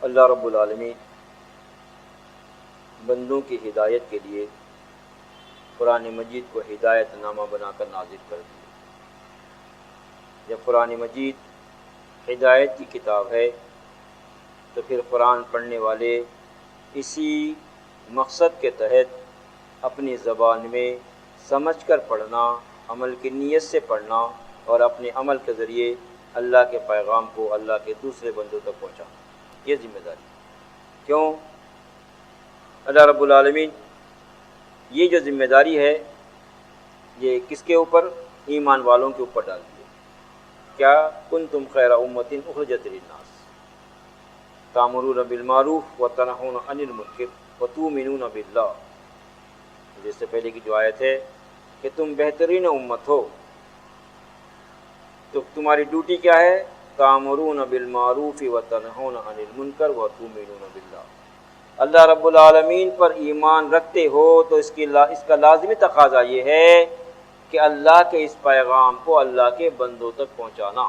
اللہ رب العالمین بندوں کی ہدایت کے لیے قرآن مجید کو ہدایت نامہ بنا کر نازل کر دیا۔ جب قرآن مجید ہدایت کی کتاب ہے تو پھر قرآن پڑھنے والے اسی مقصد کے تحت اپنی زبان میں سمجھ کر پڑھنا، عمل کی نیت سے پڑھنا اور اپنے عمل کے ذریعے اللہ کے پیغام کو اللہ کے دوسرے بندوں تک پہنچانا، یہ ذمہ داری۔ کیوں؟ اللہ رب العالمین یہ جو ذمہ داری ہے یہ کس کے اوپر؟ ایمان والوں کے اوپر ڈال دی ہے۔ کیا؟ کنتم خیر امۃ اخرجت للناس تأمرون بالمعروف وتنہون عن المنکر وتؤمنون باللہ۔ جس سے پہلے کی جو آیت ہے کہ تم بہترین امت ہو، تو تمہاری ڈیوٹی کیا ہے؟ تأمرون بالمعروف وتنہون عن المنکر وتؤمنون باللہ۔ اللہ رب العالمین پر ایمان رکھتے ہو تو اس کا لازمی تقاضا یہ ہے کہ اللہ کے اس پیغام کو اللہ کے بندوں تک پہنچانا۔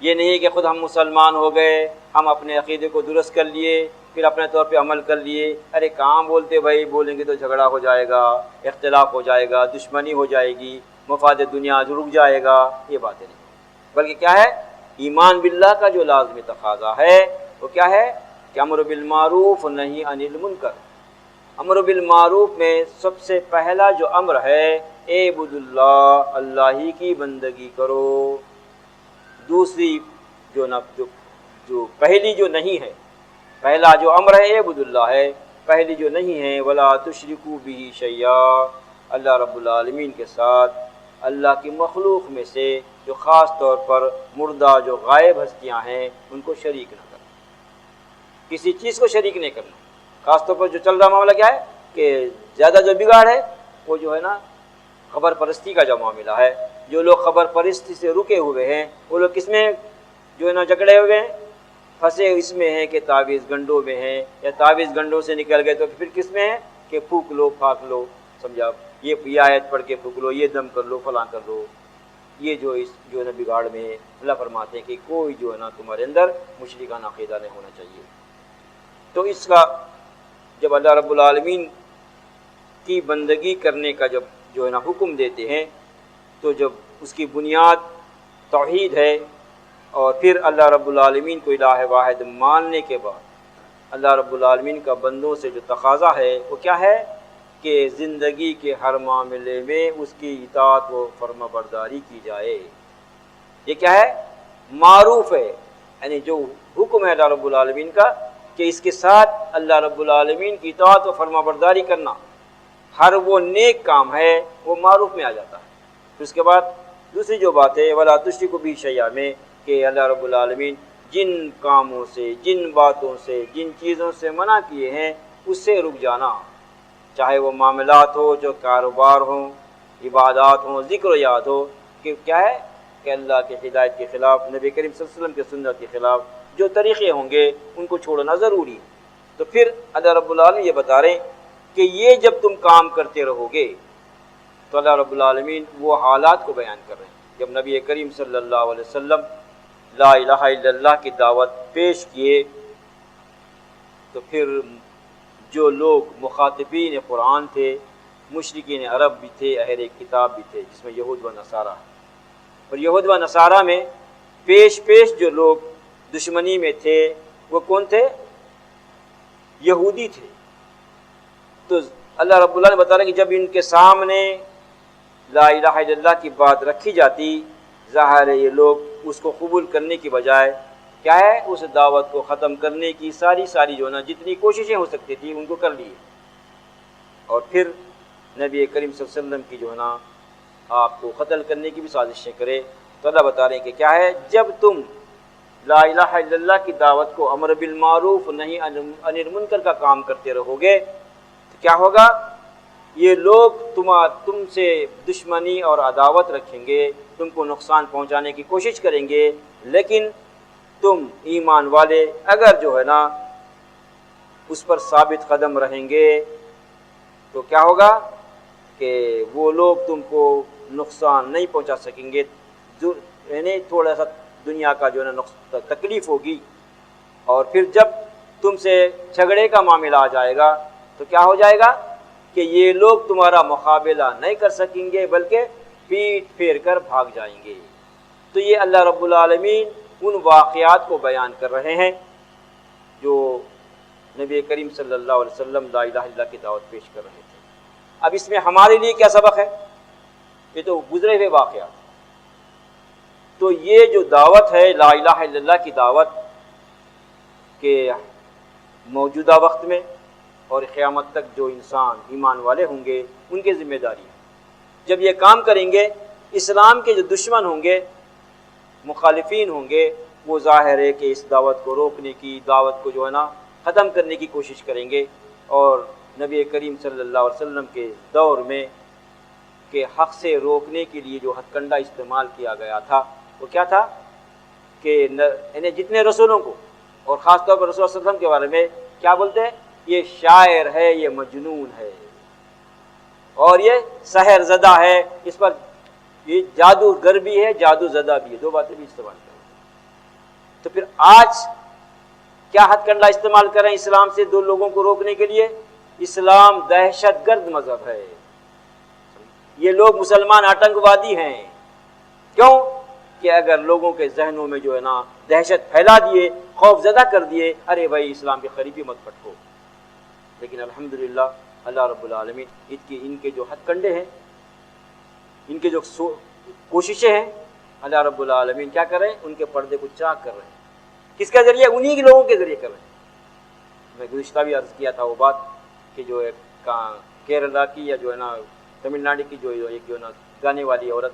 یہ نہیں کہ خود ہم مسلمان ہو گئے، ہم اپنے عقیدے کو درست کر لیے، پھر اپنے طور پہ عمل کر لیے، ارے کہاں بولتے بھائی، بولیں گے تو جھگڑا ہو جائے گا، اختلاف ہو جائے گا، دشمنی ہو جائے گی، مفاد دنیا رک جائے گا، یہ باتیں نہیں، بلکہ کیا ہے؟ ایمان باللہ کا جو لازمی تقاضا ہے وہ کیا ہے کہ امر بالمعروف نہی عن المنکر۔ امر بالمعروف میں سب سے پہلا جو امر ہے اعبد اللہ، اللہ ہی کی بندگی کرو۔ دوسری جو پہلی جو نہیں ہے، پہلا جو امر ہے اعبد اللہ ہے، پہلی جو نہیں ہے ولا تشرکوا بہ شیئا، اللہ رب العالمین کے ساتھ اللہ کی مخلوق میں سے جو خاص طور پر مردہ جو غائب ہستیاں ہیں ان کو شریک نہ کرنا، کسی چیز کو شریک نہیں کرنا۔ خاص طور پر جو چل رہا معاملہ کیا ہے کہ زیادہ جو بگاڑ ہے وہ جو ہے نا خبر پرستی کا جو معاملہ ہے۔ جو لوگ خبر پرستی سے رکے ہوئے ہیں وہ لوگ کس میں جو ہے نا جکڑے ہوئے ہیں، پھنسے اس میں ہیں کہ تعویذ گنڈوں میں ہیں، یا تعویذ گنڈوں سے نکل گئے تو پھر کس میں ہے کہ پھونک لو پھاک لو، سمجھا، یہ آیت پڑھ کے پھونک لو، یہ دم کر لو، فلاں کر لو، یہ جو اس جو ہے نا بگاڑ میں ہے۔ اللہ فرماتے ہیں کہ کوئی جو ہے نا تمہارے اندر مشرکانہ عقیدہ نہیں ہونا چاہیے۔ تو اس کا جب اللہ رب العالمین کی بندگی کرنے کا جب جو ہے نا حکم دیتے ہیں تو جب اس کی بنیاد توحید ہے اور پھر اللہ رب العالمین کو الہ واحد ماننے کے بعد اللہ رب العالمین کا بندوں سے جو تقاضا ہے وہ کیا ہے کہ زندگی کے ہر معاملے میں اس کی اطاعت و فرما برداری کی جائے۔ یہ کیا ہے؟ معروف ہے، یعنی جو حکم ہے اللہ رب العالمین کا کہ اس کے ساتھ اللہ رب العالمین کی اطاعت و فرما برداری کرنا، ہر وہ نیک کام ہے وہ معروف میں آ جاتا ہے۔ پھر اس کے بعد دوسری جو بات ہے ولا تشرکوا بہ شیئا میں کہ اللہ رب العالمین جن کاموں سے، جن باتوں سے، جن چیزوں سے منع کیے ہیں اس سے رک جانا، چاہے وہ معاملات ہو، جو کاروبار ہوں، عبادات ہوں، ذکر و یاد ہو، کہ کیا ہے کہ اللہ کے ہدایت کے خلاف، نبی کریم صلی اللہ علیہ وسلم کے سنت کے خلاف جو طریقے ہوں گے ان کو چھوڑنا ضروری ہے۔ تو پھر اللہ رب العالمین یہ بتا رہے ہیں کہ یہ جب تم کام کرتے رہو گے تو اللہ رب العالمین وہ حالات کو بیان کر رہے ہیں جب نبی کریم صلی اللہ علیہ وسلم لا الہ الا اللہ کی دعوت پیش کیے تو پھر جو لوگ مخاطبین قرآن تھے، مشرکین عرب بھی تھے، اہل کتاب بھی تھے، جس میں یہود و نصارہ، اور یہود و نصارہ میں پیش جو لوگ دشمنی میں تھے وہ کون تھے؟ یہودی تھے۔ تو اللہ رب اللہ نے بتا رہا کہ جب ان کے سامنے لا الہ الا اللہ کی بات رکھی جاتی، ظاہر ہے یہ لوگ اس کو قبول کرنے کی بجائے کیا ہے اس دعوت کو ختم کرنے کی ساری جو نا جتنی کوششیں ہو سکتی تھی ان کو کر لیے، اور پھر نبی کریم صلی اللہ علیہ وسلم کی جو ہے نا آپ کو قتل کرنے کی بھی سازشیں کرے۔ تو اللہ بتا رہے ہیں کہ کیا ہے، جب تم لا الہ الا اللہ کی دعوت کو امر بالمعروف نہی عن المنکر کا کام کرتے رہو گے تو کیا ہوگا، یہ لوگ تم سے دشمنی اور عداوت رکھیں گے، تم کو نقصان پہنچانے کی کوشش کریں گے، لیکن تم ایمان والے اگر جو ہے نا اس پر ثابت قدم رہیں گے تو کیا ہوگا کہ وہ لوگ تم کو نقصان نہیں پہنچا سکیں گے، یعنی تھوڑا سا دنیا کا جو ہے نا تکلیف ہوگی، اور پھر جب تم سے جھگڑے کا معاملہ آ جائے گا تو کیا ہو جائے گا کہ یہ لوگ تمہارا مقابلہ نہیں کر سکیں گے بلکہ پیٹ پھیر کر بھاگ جائیں گے۔ تو یہ اللہ رب العالمین ان واقعات کو بیان کر رہے ہیں جو نبی کریم صلی اللہ علیہ وسلم لا الہ الا اللہ کی دعوت پیش کر رہے تھے۔ اب اس میں ہمارے لیے کیا سبق ہے؟ یہ تو گزرے ہوئے واقعات۔ تو یہ جو دعوت ہے لا الہ الا اللہ کی دعوت کہ موجودہ وقت میں اور قیامت تک جو انسان ایمان والے ہوں گے ان کی ذمہ داری ہے۔ جب یہ کام کریں گے اسلام کے جو دشمن ہوں گے، مخالفین ہوں گے، وہ ظاہر ہے کہ اس دعوت کو روکنے کی، دعوت کو جو ہے نا ختم کرنے کی کوشش کریں گے۔ اور نبی کریم صلی اللہ علیہ وسلم کے دور میں کہ حق سے روکنے کے لیے جو ہتھ کنڈا استعمال کیا گیا تھا وہ کیا تھا کہ انہیں جتنے رسولوں کو اور خاص طور پر رسول صلی اللہ علیہ وسلم کے بارے میں کیا بولتے ہیں؟ یہ شاعر ہے، یہ مجنون ہے، اور یہ سحر زدہ ہے، اس پر یہ جادوگر بھی ہے، جادو زدہ بھی ہے، دو باتیں بھی استعمال کریں۔ تو پھر آج کیا ہتھ کنڈا استعمال کریں اسلام سے دو لوگوں کو روکنے کے لیے؟ اسلام دہشت گرد مذہب ہے، یہ لوگ مسلمان آتنکوادی ہیں۔ کیوں؟ کہ اگر لوگوں کے ذہنوں میں جو ہے نا دہشت پھیلا دیے، خوف زدہ کر دیے، ارے بھائی اسلام کے قریبی مت پٹکو۔ لیکن الحمدللہ اللہ رب العالمین ان کے جو ہتھ کنڈے ہیں، ان کے جو کوششیں ہیں، اللہ رب العالمین کیا کر رہے ہیں؟ ان کے پردے کو چاک کر رہے ہیں۔ کس کے ذریعے؟ انہی کے لوگوں کے ذریعے کر رہے ہیں۔ میں گزشتہ بھی عرض کیا تھا وہ بات کہ جو ہے کیرلا کی یا جو ہے نا تمل ناڈو کی جو ایک جو ہے نا گانے والی عورت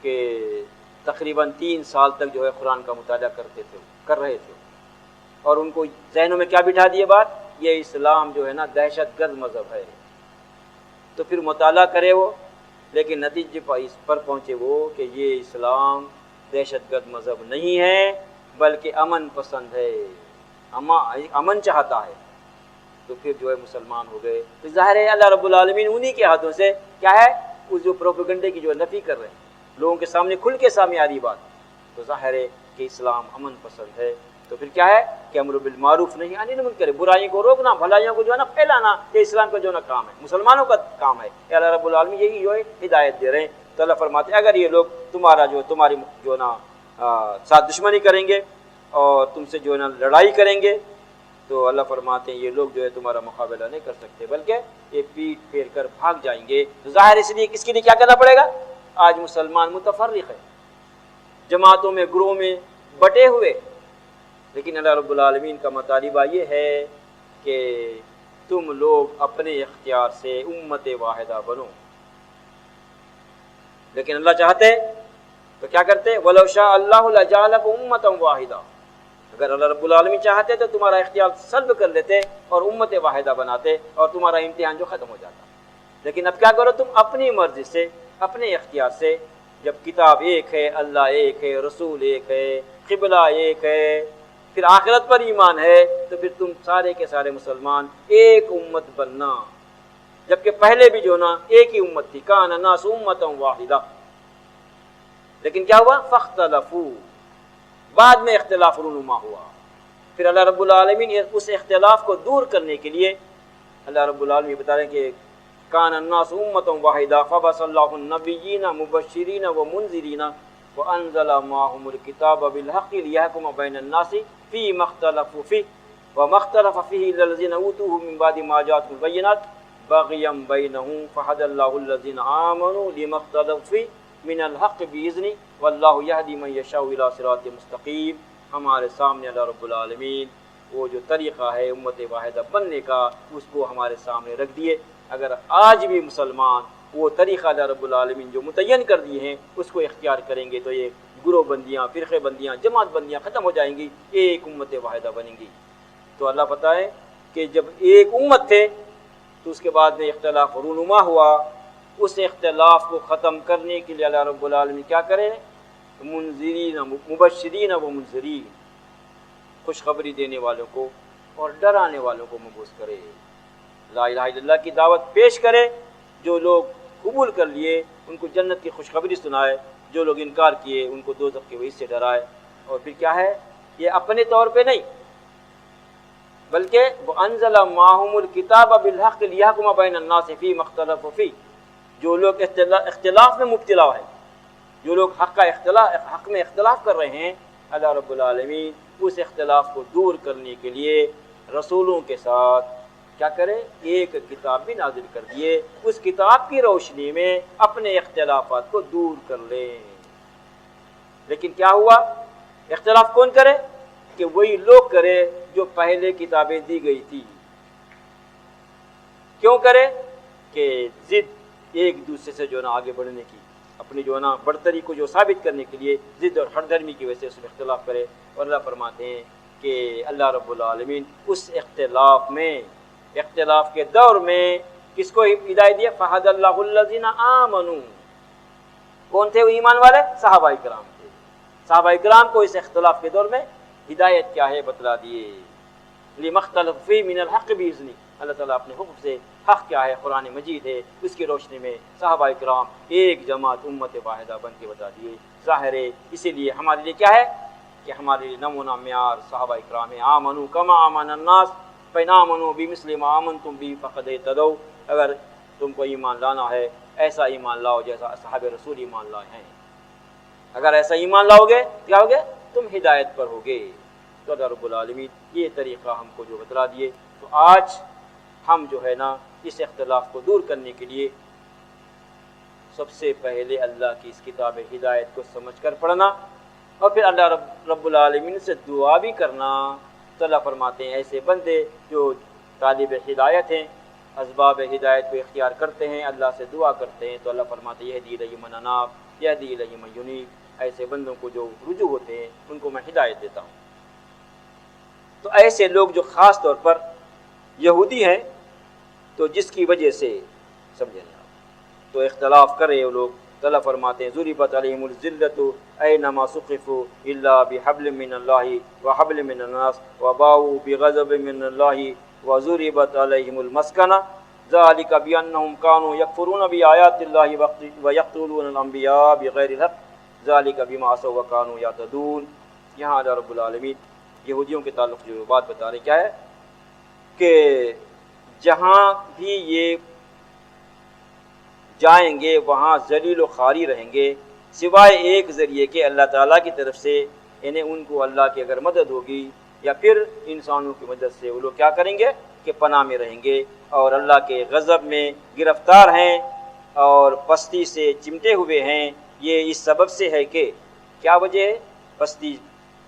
کہ تقریباً 3 سال تک جو ہے قرآن کا مطالعہ کر رہے تھے، اور ان کو ذہنوں میں کیا بٹھا دیے بات؟ یہ اسلام جو ہے نا دہشت گرد مذہب ہے۔ تو پھر مطالعہ کرے وہ، لیکن نتیجے پر اس پر پہنچے وہ کہ یہ اسلام دہشت گرد مذہب نہیں ہے بلکہ امن پسند ہے، امن چاہتا ہے۔ تو پھر جو ہے مسلمان ہو گئے۔ تو ظاہر ہے اللہ رب العالمین انہی کے ہاتھوں سے کیا ہے؟ اس جو پروپیگنڈے کی جو نفی کر رہے ہیں، لوگوں کے سامنے کھل کے سامنے آ رہی بات، تو ظاہر ہے کہ اسلام امن پسند ہے۔ تو پھر کیا ہے کہ امر بالمعروف نہیں عن المنکر، برائیوں کو روکنا، بھلائیوں کو جو ہے نا پھیلانا، یہ اسلام کا جو ہے نا کام ہے، مسلمانوں کا کام ہے۔ اللہ رب العالمین یہی جو ہے ہدایت دے رہے ہیں۔ تو اللہ فرماتے ہیں اگر یہ لوگ تمہاری جو ہے نا ساتھ دشمنی کریں گے اور تم سے جو ہے نا لڑائی کریں گے، تو اللہ فرماتے ہیں یہ لوگ جو ہے تمہارا مقابلہ نہیں کر سکتے بلکہ یہ پیٹ پھیر کر بھاگ جائیں گے۔ تو ظاہر اس لیے کس کے لیے کیا کرنا پڑے گا؟ آج مسلمان متفرق ہے، جماعتوں میں، گروہوں میں بٹے ہوئے، لیکن اللہ رب العالمین کا مطالبہ یہ ہے کہ تم لوگ اپنے اختیار سے امت واحدہ بنو۔ لیکن اللہ چاہتے تو کیا کرتے؟ وَلَوْ شَاءَ اللَّهُ لَجَعَلَكُمْ أُمَّةً وَاحِدَةً، اگر اللہ رب العالمین چاہتے تو تمہارا اختیار سلب کر لیتے اور امت واحدہ بناتے اور تمہارا امتحان جو ختم ہو جاتا۔ لیکن اب کیا کرو تم؟ اپنی مرضی سے، اپنے اختیار سے، جب کتاب ایک ہے، اللہ ایک ہے، رسول ایک ہے، قبلہ ایک ہے، پھر آخرت پر ایمان ہے، تو پھر تم سارے کے سارے مسلمان ایک امت بننا۔ جبکہ پہلے بھی جو نا ایک ہی امت تھی، کان الناس امۃ واحدہ، لیکن کیا ہوا؟ فاختلفوا، بعد میں اختلاف رونما ہوا۔ پھر اللہ رب العالمین اس اختلاف کو دور کرنے کے لیے اللہ رب العالمین بتا رہے ہیں کہ کان الناس امۃ واحدہ فبعث اللہ النبیین مبشرین ومنذرین وانزل معهم الکتاب بالحق لیحکم بین الناس فیما اختلفوا فیہ وما اختلف فیہ الا الذین اوتوہ من بعد ما جاءتهم البینات بغیا بینہم فہدی اللہ الذین آمنوا لما اختلفوا فیہ من الحق باذنہ واللہ یہدی من یشاء الی صراط مستقیم۔ ہمارے سامنے اللہ رب العالمین وہ جو طریقہ ہے امت واحدہ بننے کا، اس کو ہمارے سامنے رکھ دیے۔ اگر آج بھی مسلمان وہ طریقہ اللہ رب العالمین جو متعین کر دیے ہیں اس کو اختیار کریں گے تو یہ گروہ بندیاں، فرقے بندیاں، جماعت بندیاں ختم ہو جائیں گی، ایک امت واحدہ بنیں گی۔ تو اللہ پتہ ہے کہ جب ایک امت تھے تو اس کے بعد میں اختلاف رونما ہوا، اس اختلاف کو ختم کرنے کے لیے اللہ رب العالمین کیا کرے؟ منذرین، مبشرین و منذرین، خوشخبری دینے والوں کو اور ڈرانے والوں کو مبعوث کرے، لا الہ الا اللہ کی دعوت پیش کرے، جو لوگ قبول کر لیے ان کو جنت کی خوشخبری سنائے، جو لوگ انکار کیے ان کو دوزخ کے وعید سے ڈرائے، اور پھر کیا ہے یہ اپنے طور پہ نہیں، بلکہ وَأَنزَلَ مَعَهُمُ الْكِتَابَ بِالْحَقِّ لِيَحْكُمَ بَيْنَ النَّاسِ فِي مَا اخْتَلَفُوا فِيهِ، جو لوگ اختلاف میں مبتلا ہیں، جو لوگ حق میں اختلاف کر رہے ہیں، اللہ رب العالمین اس اختلاف کو دور کرنے کے لیے رسولوں کے ساتھ کیا کرے، ایک کتاب بھی نازل کر دیے، اس کتاب کی روشنی میں اپنے اختلافات کو دور کر لیں۔ لیکن کیا ہوا، اختلاف کون کرے؟ کہ وہی لوگ کرے جو پہلے کتابیں دی گئی تھی۔ کیوں کرے؟ کہ ضد ایک دوسرے سے جو نا آگے بڑھنے کی، اپنی جو نا برتری کو جو ثابت کرنے کے لیے ضد اور ہر دھرمی کی وجہ سے اس میں اختلاف کرے۔ اور اللہ فرماتے ہیں کہ اللہ رب العالمین اس اختلاف کے دور میں کس کو ہدایت دیا؟ فہد اللہ الذین آمنوا، کون تھے وہ ایمان والے؟ صحابہ کرام تھے۔ صحابہ کرام کو اس اختلاف کے دور میں ہدایت کیا ہے بتلا دیے۔ لِمَا اخْتَلَفُوا فِيهِ مِنَ الْحَقِّ بِإِذْنِهِ، اللہ تعالیٰ اپنے حکم سے حق کیا ہے، قرآن مجید ہے، اس کی روشنی میں صحابہ کرام ایک جماعت امت واحدہ بن کے بتا دیے۔ ظاہر ہے اسی لیے ہمارے لیے کیا ہے کہ ہمارے لیے نمونہ معیار صحابہ کرام ہے۔ آمنوا کما آمن الناس فإن آمنوا بمثل ما آمنتم به فقد اهتدوا، اگر تم کو ایمان لانا ہے ایسا ایمان لاؤ جیسا اصحاب رسول ایمان لائے ہیں۔ اگر ایسا ایمان لاؤ گے کیا ہوگے؟ تم ہدایت پر ہوگے۔ تو اللہ رب العالمین یہ طریقہ ہم کو جو بتلا دیے، تو آج ہم جو ہے نا اس اختلاف کو دور کرنے کے لیے سب سے پہلے اللہ کی اس کتاب ہدایت کو سمجھ کر پڑھنا، اور پھر اللہ رب العالمین سے دعا بھی کرنا۔ تو اللہ فرماتے ہیں ایسے بندے جو طالب ہدایت ہیں، اسباب ہدایت کو اختیار کرتے ہیں، اللہ سے دعا کرتے ہیں، تو اللہ فرماتے ہیں یہدی الیہ من اناب یہدی الیہ من ینیب، ایسے بندوں کو جو رجوع ہوتے ہیں ان کو میں ہدایت دیتا ہوں۔ تو ایسے لوگ جو خاص طور پر یہودی ہیں، تو جس کی وجہ سے سمجھیں آپ تو اختلاف کرے وہ لوگ، تو اللہ فرماتے ہیں ضربت علیہم الذلۃ اینما ثقفوا الا بحبل من اللہ وحبل من الناس وباؤوا بغضب من اللہ وضربت علیہم المسکنہ ذلک بانہم کانوا یکفرون بآیات اللہ ویقتلون الانبیاء بغیر الحق ذلک بما عصوا وکانوا یعتدون۔ یہاں اللہ رب العالمین یہودیوں کے تعلق جو بات بتا رہے کیا ہے کہ جہاں بھی یہ جائیں گے وہاں ذلیل و خواری رہیں گے، سوائے ایک ذریعے کے اللہ تعالیٰ کی طرف سے، انہیں ان کو اللہ کی اگر مدد ہوگی یا پھر انسانوں کی مدد سے وہ لوگ کیا کریں گے کہ پناہ میں رہیں گے اور اللہ کے غضب میں گرفتار ہیں اور پستی سے چمٹے ہوئے ہیں۔ یہ اس سبب سے ہے کہ کیا وجہ ہے پستی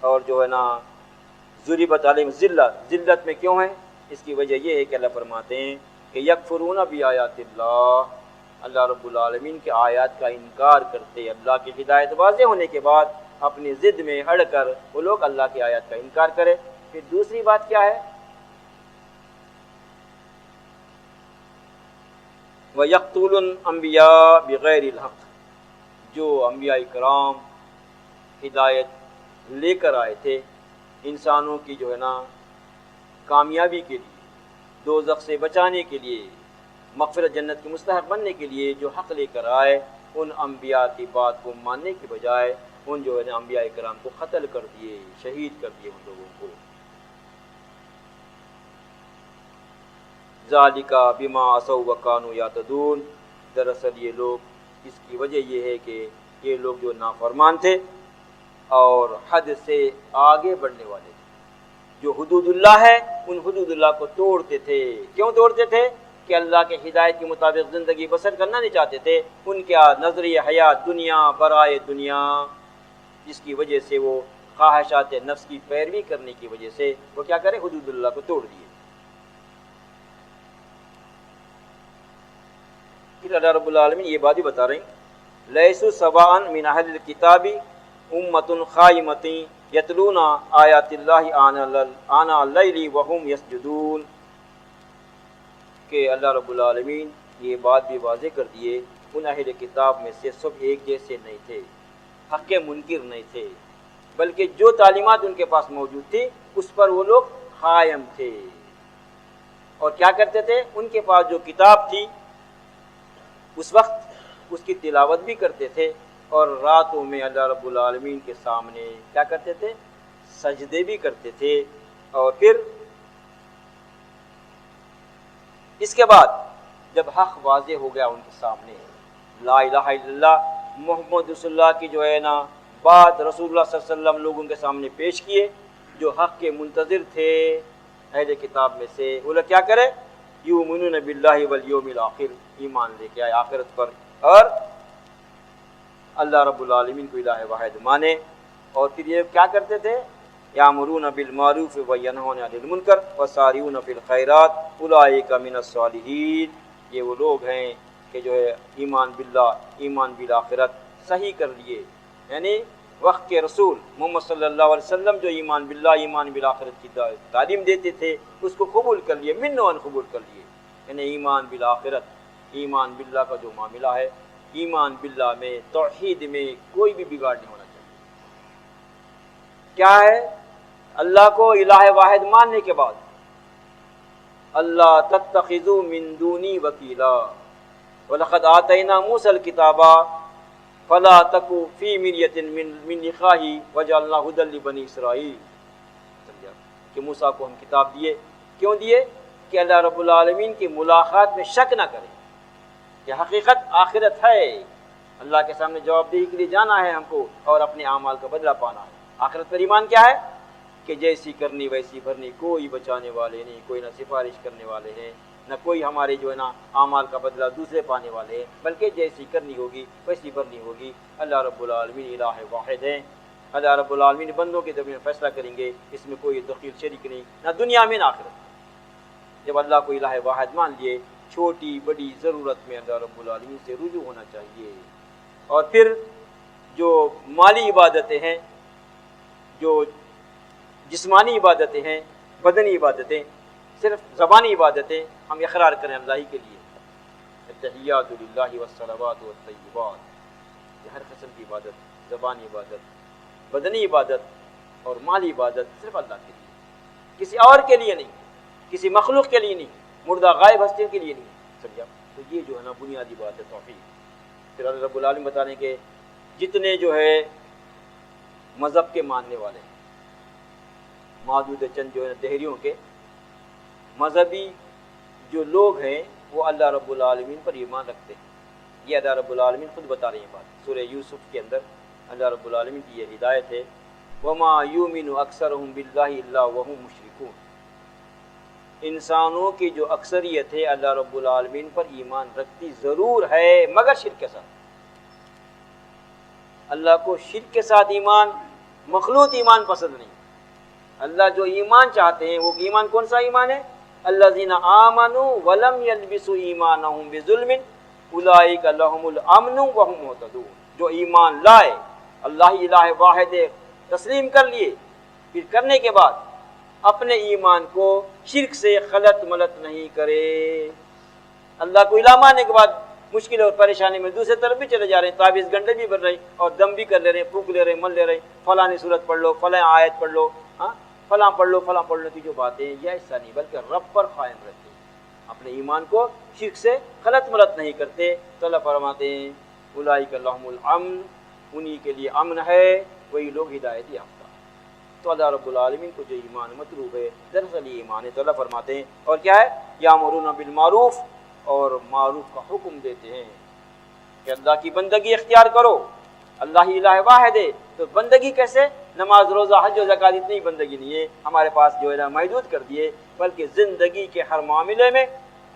اور جو ہے نا ضربت علیہم ذلت میں کیوں ہے؟ اس کی وجہ یہ ہے کہ اللہ فرماتے ہیں کہ یکفرون بآیات اللہ، اللہ رب العالمین کے آیات کا انکار کرتے، اللہ کی ہدایت واضح ہونے کے بعد اپنی ضد میں اڑ کر وہ لوگ اللہ کی آیات کا انکار کرے۔ پھر دوسری بات کیا ہے؟ وَيَقْتُلُونَ الْأَنْبِيَاءَ بِغَيْرِ الْحَقِّ، جو انبیاء کرام ہدایت لے کر آئے تھے انسانوں کی جو ہے نا کامیابی کے لیے، دوزخ سے بچانے کے لیے، مغفرت جنت کے مستحق بننے کے لیے جو حق لے کر آئے، ان انبیاء کی بات کو ماننے کی بجائے ان جو ہے نا انبیاء کرام کو قتل کر دیے، شہید کر دیے ان لوگوں کو۔ ذالک بما عصوا وکانوا یعتدون، دراصل یہ لوگ اس کی وجہ یہ ہے کہ یہ لوگ جو نافرمان تھے اور حد سے آگے بڑھنے والے تھے، جو حدود اللہ ہے ان حدود اللہ کو توڑتے تھے۔ کیوں توڑتے تھے؟ کہ اللہ کے ہدایت کے مطابق زندگی بسر کرنا نہیں چاہتے تھے، ان کا نظریہ حیات دنیا برائے دنیا، جس کی وجہ سے وہ خواہشات نفس کی پیروی کرنے کی وجہ سے وہ کیا کرے، حدود اللہ کو توڑ دیے۔ پھر اللہ رب العالمین یہ بات بھی بتا رہے ہیں لیسوا سواء من اہل الکتاب امۃ قائمۃ یتلون آیات اللہ آناء اللیل وہم یسجدون، کہ اللہ رب العالمین یہ بات بھی واضح کر دیے ان اہل کتاب میں سے سب ایک جیسے نہیں تھے، حق کے منکر نہیں تھے، بلکہ جو تعلیمات ان کے پاس موجود تھی اس پر وہ لوگ قائم تھے، اور کیا کرتے تھے، ان کے پاس جو کتاب تھی اس وقت اس کی تلاوت بھی کرتے تھے، اور راتوں میں اللہ رب العالمین کے سامنے کیا کرتے تھے، سجدے بھی کرتے تھے. اور پھر اس کے بعد جب حق واضح ہو گیا ان کے سامنے، لا الہ الا اللہ محمد رسول اللہ کی جو ہے نا بات رسول اللہ صلی اللہ علیہ وسلم لوگوں کے سامنے پیش کیے، جو حق کے منتظر تھے اہل کتاب میں سے، وہ لوگ کیا کرے؟ یؤمنون باللہ والیوم الآخر، ایمان لے کے آئے آخرت پر، اور اللہ رب العالمین کو الہ واحد مانے. اور پھر یہ کیا کرتے تھے؟ یامرون بالمعروف وینہون عن المنکر وسارعون فی الخیرات اولئک من الصالحین. یہ وہ لوگ ہیں کہ جو ہے ایمان باللہ، ایمان بالآخرت صحیح کر لیے، یعنی وقت کے رسول محمد صلی اللہ علیہ وسلم جو ایمان باللہ، ایمان بالآخرت کی تعلیم دیتے تھے، اس کو قبول کر لیے، من و قبول کر لیے. یعنی ایمان بالآخرت، ایمان باللہ کا جو معاملہ ہے، ایمان باللہ میں، توحید میں کوئی بھی بگاڑ نہیں ہونا چاہیے. کیا ہے؟ اللہ کو الہ واحد ماننے کے بعد اللہ تتخذوا من دونی وکیلا وَلَقَدْ آتَيْنَا مُوسَى الْكِتَابَ فَلَا تَكُ فِي مِرْيَةٍ مِّن لِقَائِهِ وَجَعَلْنَا هُدًى لِبَنِي إِسْرَائِيلَ. کہ موسیٰ کو ہم کتاب دیے، کیوں دیے؟ کہ اللہ رب العالمین کی ملاقات میں شک نہ کرے کہ حقیقت آخرت ہے، اللہ کے سامنے جواب دہی کے لیے جانا ہے ہم کو، اور اپنے اعمال کا بدلہ پانا ہے. آخرت پر ایمان کیا ہے؟ کہ جیسی کرنی ویسی بھرنی، کوئی بچانے والے نہیں، کوئی نہ سفارش کرنے والے ہیں، نہ کوئی ہمارے جو ہے نا اعمال کا بدلہ دوسرے پانے والے ہیں، بلکہ جیسی کرنی ہوگی ویسی بھرنی ہوگی. اللہ رب العالمین الہ واحد ہیں. اللہ رب العالمین بندوں کے درمیان فیصلہ کریں گے، اس میں کوئی دخیل شریک نہیں، نہ دنیا میں نہ آخرت. جب اللہ کو الہ واحد مان لیے، چھوٹی بڑی ضرورت میں اللہ رب العالمین سے رجوع ہونا چاہیے. اور پھر جو مالی عبادتیں ہیں، جو جسمانی عبادتیں ہیں، بدنی عبادتیں، صرف زبانی عبادتیں ہم اقرار کریں اللہ ہی کے لیے، التحیات للہ والصلوات والطیبات، یہ ہر قسم کی عبادت، زبانی عبادت، بدنی عبادت اور مالی عبادت صرف اللہ کے لیے، کسی اور کے لیے نہیں، کسی مخلوق کے لیے نہیں، مردہ غائب ہستیوں کے لیے نہیں. سمجھا؟ تو یہ جو ہے نا بنیادی بات ہے توحید. پھر اللہ رب العالمین بتانے کے جتنے جو ہے مذہب کے ماننے والے ہیں، معدود چند جو ہے دہریوں کے مذہبی جو لوگ ہیں، وہ اللہ رب العالمین پر ایمان رکھتے ہیں. یہ اللہ رب العالمین خود بتا رہے ہیں بات سورہ یوسف کے اندر. اللہ رب العالمین کی یہ ہدایت ہے، وَمَا يُؤْمِنُ أَكْثَرُهُم بِاللَّهِ إِلَّا وَهُم مُشْرِكُونَ. انسانوں کی جو اکثریت ہے اللہ رب العالمین پر ایمان رکھتی ضرور ہے، مگر شرک کے ساتھ. اللہ کو شرک کے ساتھ ایمان، مخلوط ایمان پسند نہیں. اللہ جو ایمان چاہتے ہیں وہ ایمان کون سا ایمان ہے؟ الذین آمنوا ولم یلبسوا ایمانہم بظلم اولئک لہم الامن وہم مہتدون. جو ایمان لائے، اللہ الہ واحد تسلیم کر لیے، پھر کرنے کے بعد اپنے ایمان کو شرک سے خلط ملط نہیں کرے. اللہ کو الہ ماننے کے بعد مشکل اور پریشانی میں دوسرے طرف بھی چلے جا رہے ہیں، تعویذ گنڈے بھی بن رہے ہیں اور دم بھی کر لے رہے ہیں، پھونک لے رہے ہیں، مل لے رہے ہیں، فلاں صورت پڑھ لو، فلاں آیت پڑھ لو، ہاں فلاں پڑھ لو، فلاں پڑھ لو کی جو باتیں ہیں، یہ ایسا نہیں، بلکہ رب پر قائم رہتے ہیں، اپنے ایمان کو شرک سے خلط ملط نہیں کرتے. تو اللہ فرماتے ہیں اولئک لہم الامن، انہی کے لیے امن ہے، وہی لوگ ہدایت یافتہ. تو اللہ رب العالمین کو جو ایمان مطلوب ہے دراصل یہ ایمان ہے. تو اللہ فرماتے ہیں اور کیا ہے؟ یامرون بالمعروف، اور معروف کا حکم دیتے ہیں کہ اللہ کی بندگی اختیار کرو. اللہ ہی الہ واحد ہے، تو بندگی کیسے؟ نماز روزہ حج و زکات اتنی بندگی نہیں ہے ہمارے پاس جو ہے نا محدود کر دیے، بلکہ زندگی کے ہر معاملے میں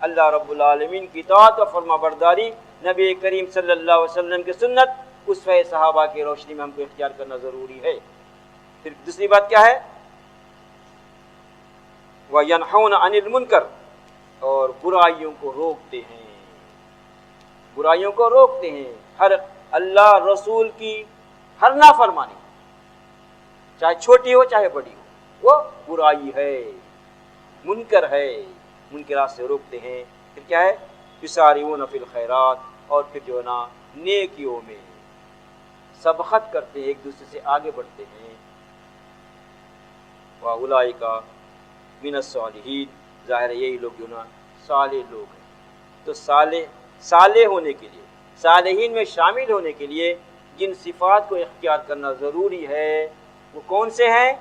اللہ رب العالمین کی اطاعت و فرما برداری، نبی کریم صلی اللہ علیہ وسلم کی سنت، اسوہ صحابہ کی روشنی میں ہم کو اختیار کرنا ضروری ہے. پھر دوسری بات کیا ہے؟ وَيَنْحَوْنَ عَنِ الْمُنْكَرِ، اور برائیوں کو روکتے ہیں، برائیوں کو روکتے ہیں. ہر اللہ رسول کی ہر نافرمانی، چاہے چھوٹی ہو چاہے بڑی ہو، وہ برائی ہے، منکر ہے، منکرات سے روکتے ہیں. پھر کیا ہے؟ یسارعون فی الخیرات، اور پھر جو ہے نا نیکیوں میں سبقت کرتے ہیں، ایک دوسرے سے آگے بڑھتے ہیں. وَأُولَئِکَ مِنَ الصَّالِحِینَ، ظاہر ہے یہی لوگ جو نا صالح لوگ ہیں. تو صالح ہونے کے لیے، صالحین میں شامل ہونے کے لیے جن صفات کو اختیار کرنا ضروری ہے وہ کون سے ہیں؟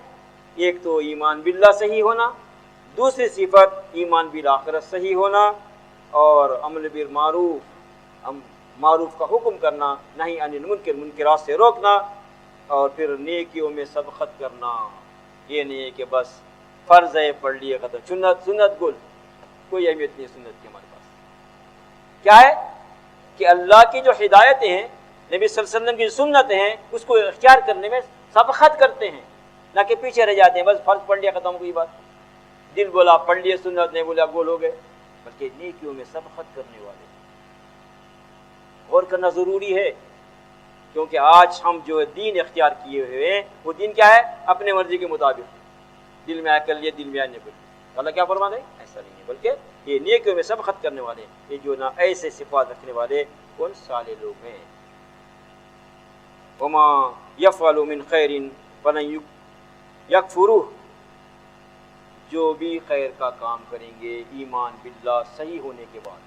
ایک تو ایمان باللہ صحیح ہونا، دوسری صفت ایمان بالآخرت صحیح ہونا، اور عمل بالمعروف، معروف کا حکم کرنا، نہی عن المنکر، منکرات سے روکنا، اور پھر نیکیوں میں سبقت کرنا۔ یہ نہیں ہے کہ بس فرض ہے پڑھ لیے ختم، سنت گل، کوئی اہمیت نہیں سنت کی ہمارے پاس۔ کیا ہے کہ اللہ کی جو ہدایتیں ہیں، نبی صلی اللہ علیہ وسلم کی سنتیں ہیں، اس کو اختیار کرنے میں سبقت کرتے ہیں، نہ کہ پیچھے رہ جاتے ہیں بس فرض پڑھ لیا ختم کوئی بات، دل بولا پڑھ لیے سنت، نہیں بولا گول ہو گئے، بلکہ نیکیوں میں سبقت کرنے والے۔ غور کرنا ضروری ہے، کیونکہ آج ہم جو دین اختیار کیے ہوئے ہیں وہ دین کیا ہے؟ اپنے مرضی کے مطابق، دل میں آ کر لیے، دل میں آنے پر۔ اللہ کیا فرما دے؟ ایسا نہیں ہے، بلکہ یہ نیکیوں میں سبقت کرنے والے، یہ جو نہ ایسے صفات رکھنے والے کون صالح لوگ ہیں۔ وما یفعل من خیر فلن یکفرہ، جو بھی خیر کا کام کریں گے ایمان باللہ صحیح ہونے کے بعد،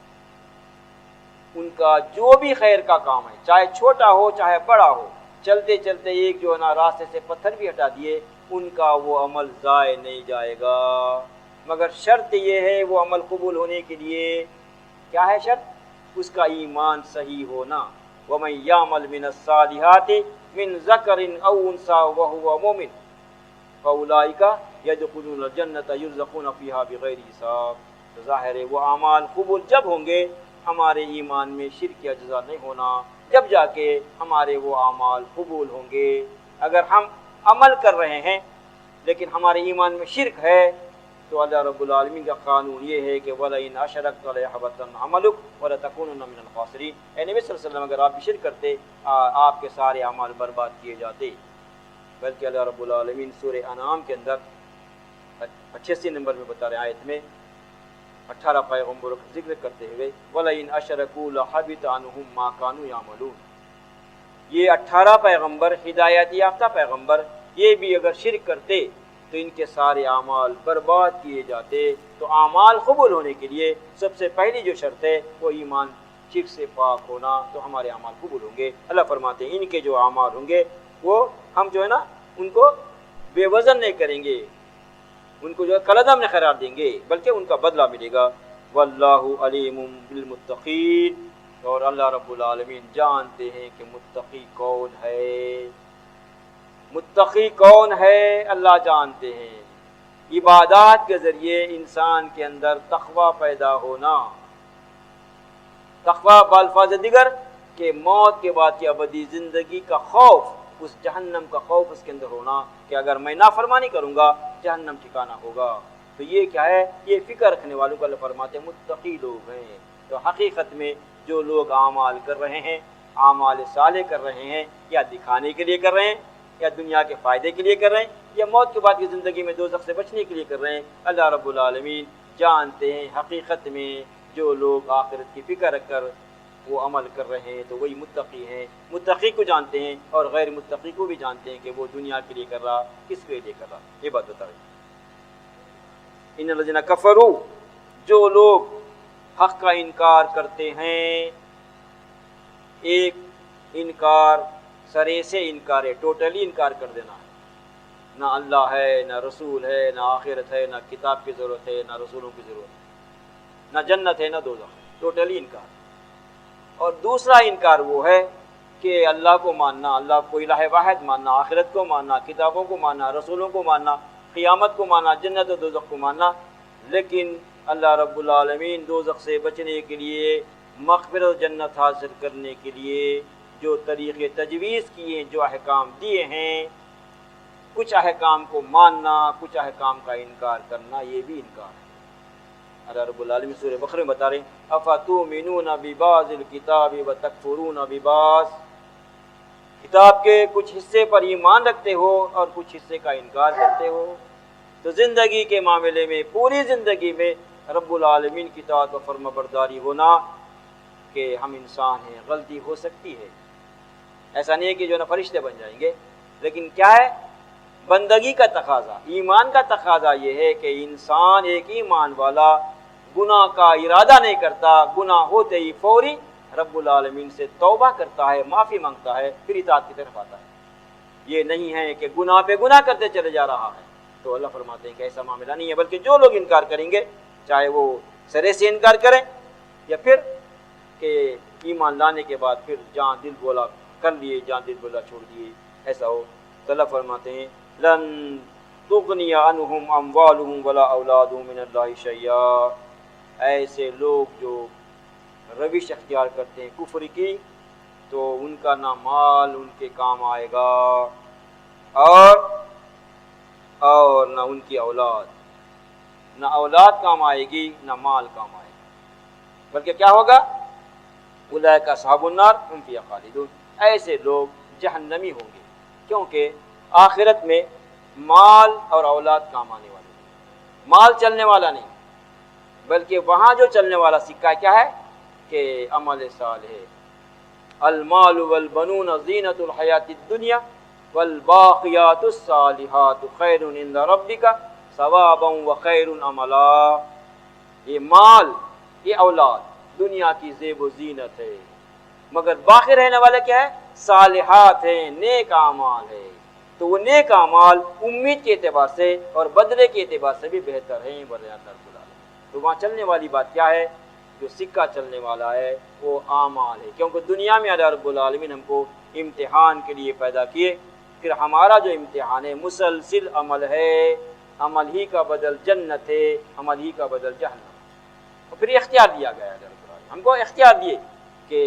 ان کا جو بھی خیر کا کام ہے، چاہے چھوٹا ہو چاہے بڑا ہو، چلتے چلتے ایک جو ہے نا راستے سے پتھر بھی ہٹا دیے، ان کا وہ عمل ضائع نہیں جائے گا، مگر شرط یہ ہے وہ عمل قبول ہونے کے لیے کیا ہے شرط؟ اس کا ایمان صحیح ہونا۔ وَمَن يَعْمَلْ مِنَ الصَّالِحَاتِ مِن ذَكَرٍ أَوْ أُنثَىٰ وَهُوَ مُؤْمِنٌ فَأُولَٰئِكَ يَدْخُلُونَ الْجَنَّةَ يُرْزَقُونَ فِيهَا بِغَيْرِ حساب۔ تو ظاہر ہے وہ اعمال قبول جب ہوں گے، ہمارے ایمان میں شرک یا جزا نہیں ہونا، جب جا کے ہمارے وہ اعمال قبول ہوں گے۔ اگر ہم عمل کر رہے ہیں لیکن ہمارے ایمان میں شرک ہے، تو اللہ رب العالمین کا قانون یہ ہے کہ وَلَئِنْ أَشْرَكْتَ لَيَحْبَطَنَّ عَمَلُكَ وَلَتَكُونَنَّ مِنَ الْخَاسِرِينَ۔ اے نبی صلی اللہ علیہ وسلم، اگر آپ بھی شرک کرتے آپ کے سارے اعمال برباد کیے جاتے۔ بلکہ اللہ رب العالمین سورہ انعام کے اندر 88 نمبر میں بتا رہے ہیں، آیت میں 18 پیغمبروں کا ذکر کرتے ہوئے وَلَئِنْ أَشْرَكُوا لَحَبِطَ عَنْهُمْ مَا كَانُوا يَعْمَلُونَ۔ یہ 18 پیغمبر، ہدایت یافتہ پیغمبر، یہ بھی اگر شرک کرتے تو ان کے سارے اعمال برباد کیے جاتے۔ تو اعمال قبول ہونے کے لیے سب سے پہلی جو شرط ہے وہ ایمان شرک سے پاک ہونا، تو ہمارے اعمال قبول ہوں گے۔ اللہ فرماتے ہیں ان کے جو اعمال ہوں گے وہ ہم جو ہے نا ان کو بے وزن نہیں کریں گے، ان کو جو ہے کالعدم نہیں قرار دیں گے، بلکہ ان کا بدلہ ملے گا۔ واللہ علیم بالمتقین، اور اللہ رب العالمین جانتے ہیں کہ متقی کون ہے، متقی کون ہے اللہ جانتے ہیں۔ عبادات کے ذریعے انسان کے اندر تقوی پیدا ہونا، تقوی بالفاظ دیگر کہ موت کے بعد کی ابدی زندگی کا خوف، اس جہنم کا خوف اس کے اندر ہونا کہ اگر میں نافرمانی کروں گا جہنم ٹھکانہ ہوگا۔ تو یہ کیا ہے؟ یہ فکر رکھنے والوں کو اللہ فرماتے ہیں متقی لوگ ہیں۔ تو حقیقت میں جو لوگ اعمال کر رہے ہیں، اعمال صالح کر رہے ہیں، یا دکھانے کے لیے کر رہے ہیں، یا دنیا کے فائدے کے لیے کر رہے ہیں، یا موت کے بعد کی زندگی میں دوزخ سے بچنے کے لیے کر رہے ہیں، اللہ رب العالمین جانتے ہیں حقیقت میں جو لوگ آخرت کی فکر رکھ کر وہ عمل کر رہے ہیں تو وہی متقی ہیں۔ متقی کو جانتے ہیں اور غیر متقی کو بھی جانتے ہیں کہ وہ دنیا کے لیے کر رہا، کس کے لیے کر رہا، یہ بات بتا رہے ہیں۔ ان الذین کفروا، جو لوگ حق کا انکار کرتے ہیں، ایک انکار سرے سے انکار ہے، ٹوٹلی انکار کر دینا ہے، نہ اللہ ہے، نہ رسول ہے، نہ آخرت ہے، نہ کتاب کی ضرورت ہے، نہ رسولوں کی ضرورت ہے، نہ جنت ہے، نہ دوزخ، ٹوٹلی انکار۔ اور دوسرا انکار وہ ہے کہ اللہ کو ماننا، اللہ کو الہ واحد ماننا، آخرت کو ماننا، کتابوں کو ماننا، رسولوں کو ماننا، قیامت کو ماننا، جنت و دوزخ کو ماننا، لیکن اللہ رب العالمین دوزخ سے بچنے کے لیے، مغفرت و جنت حاصل کرنے کے لیے جو طریقے تجویز کیے، جو احکام دیے ہیں، کچھ احکام کو ماننا، کچھ احکام کا انکار کرنا، یہ بھی انکار ہے۔ اللہ رب العالمین سورہ بقرہ میں بتا رہے ہیں اَفَتُؤْمِنُونَ بِبَعْضِ الْكِتَابِ وَتَكْفُرُونَ بِبَعْضٍ، کتاب کے کچھ حصے پر ایمان رکھتے ہو اور کچھ حصے کا انکار کرتے ہو۔ تو زندگی کے معاملے میں، پوری زندگی میں رب العالمین کی اطاعت و فرما برداری ہونا، کہ ہم انسان ہیں، غلطی ہو سکتی ہے، ایسا نہیں ہے کہ جو نا فرشتے بن جائیں گے، لیکن کیا ہے؟ بندگی کا تقاضا، ایمان کا تقاضا یہ ہے کہ انسان ایک ایمان والا گناہ کا ارادہ نہیں کرتا، گناہ ہوتے ہی فوری رب العالمین سے توبہ کرتا ہے، معافی مانگتا ہے، پھر اطاعت کی طرف آتا ہے۔ یہ نہیں ہے کہ گناہ پہ گناہ کرتے چلے جا رہا ہے۔ تو تو اللہ فرماتے ہیں کہ ایسا معاملہ نہیں ہے، بلکہ جو لوگ انکار کریں گے چاہے وہ سرے سے انکار کریں یا پھر کہ ایمان لانے کے بعد پھر جان دل بولا کر لیے، جان دل بولا چھوڑ دیے، ایسا ہو تو اللہ فرماتے ہیں لن تغنی عنہم اموالہم ولا اولادہم من اللہ شیئا، ایسے لوگ جو روش اختیار کرتے ہیں کفر کی تو ان کا نہ مال ان کے کام آئے گا اور نہ ان کی اولاد، نہ اولاد کام آئے گی نہ مال کام آئے گا، بلکہ کیا ہوگا اولئک اصحاب النار ہم فیہا خالدون، ایسے لوگ جہنمی ہوں گے، کیونکہ آخرت میں مال اور اولاد کام آنے والے نہیں، مال چلنے والا نہیں، بلکہ وہاں جو چلنے والا سکہ کیا ہے کہ عمل صالح، المال والبنون زینۃ الحیات الدنیا والباقیات الصالحات خیر عند ربک ثوابا وخیر عملا، یہ مال یہ اولاد دنیا کی زیب و زینت ہے، مگر باقی رہنے والے کیا ہے صالحات ہیں، نیک اعمال ہے، تو وہ نیک اعمال امید کے اعتبار سے اور بدلے کے اعتبار سے بھی بہتر ہیں برابر بلا، تو وہاں چلنے والی بات کیا ہے، جو سکہ چلنے والا ہے وہ اعمال ہے، کیونکہ دنیا میں اللہ رب العالمین ہم کو امتحان کے لیے پیدا کیے، پھر ہمارا جو امتحان ہے مسلسل عمل ہے، عمل ہی کا بدل جنت ہے، عمل ہی کا بدل جہنم، اور پھر اختیار دیا گیا ہے ہم کو، اختیار دیے کہ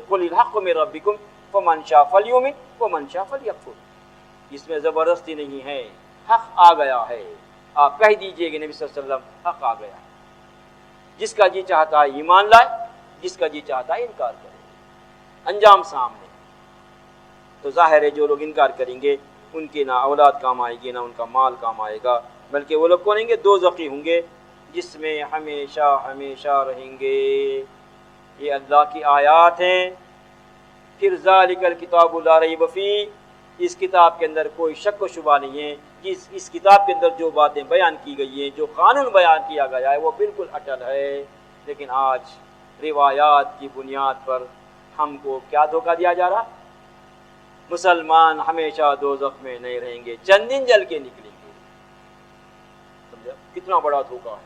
قل الحق من ربکم فمن شاء فلیؤمن ومن شاء فلیکفر، اس میں زبردستی نہیں ہے، حق آ گیا ہے، آپ کہہ دیجئے کہ نبی صلی اللہ علیہ وسلم حق آ گیا ہے، جس کا جی چاہتا ہے ایمان لائے، جس کا جی چاہتا ہے انکار کرے، انجام سامنے، تو ظاہر ہے جو لوگ انکار کریں گے ان کی نہ اولاد کام آئے گی نہ ان کا مال کام آئے گا، بلکہ وہ لوگ کون ہوں گے دوزخی ہوں گے جس میں ہمیشہ ہمیشہ رہیں گے، یہ اللہ کی آیات ہیں، پھر ذالک الکتاب لا ریب فیہ، اس کتاب کے اندر کوئی شک و شبہ نہیں ہے، اس کتاب کے اندر جو باتیں بیان کی گئی ہیں، جو قانون بیان کیا گیا ہے وہ بالکل اٹل ہے، لیکن آج روایات کی بنیاد پر ہم کو کیا دھوکہ دیا جا رہا، مسلمان ہمیشہ دوزخ میں نہیں رہیں گے، چند دن جل کے نکلیں گے، سمجھا کتنا بڑا دھوکہ ہے،